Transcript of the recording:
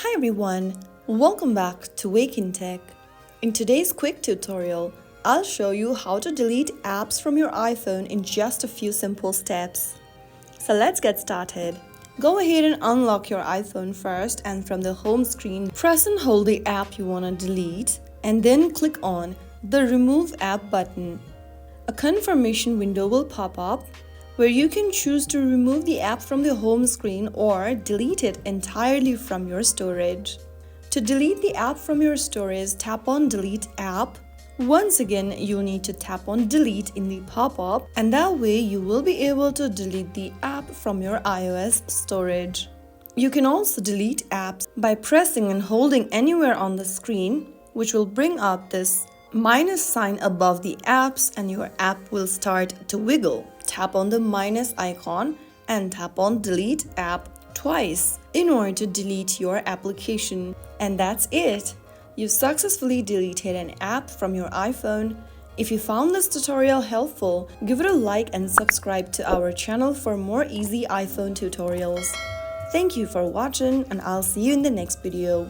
Hi everyone, welcome back to Wake&Tech. In today's quick tutorial, I'll show you how to delete apps from your iPhone in just a few simple steps. So let's get started. Go ahead and unlock your iPhone first, and from the home screen, press and hold the app you want to delete and then click on the Remove App button. A confirmation window will pop up where you can choose to remove the app from the home screen or delete it entirely from your storage. To delete the app from your storage, tap on Delete App. Once again, you'll need to tap on Delete in the pop-up, and that way you will be able to delete the app from your iOS storage. You can also delete apps by pressing and holding anywhere on the screen, which will bring up this minus sign above the apps, and your app will start to wiggle. Tap on the minus icon and tap on Delete App twice in order to delete your application. And that's it. You've successfully deleted an app from your iPhone. If you found this tutorial helpful, give it a like and subscribe to our channel for more easy iPhone tutorials. Thank you for watching, and I'll see you in the next video.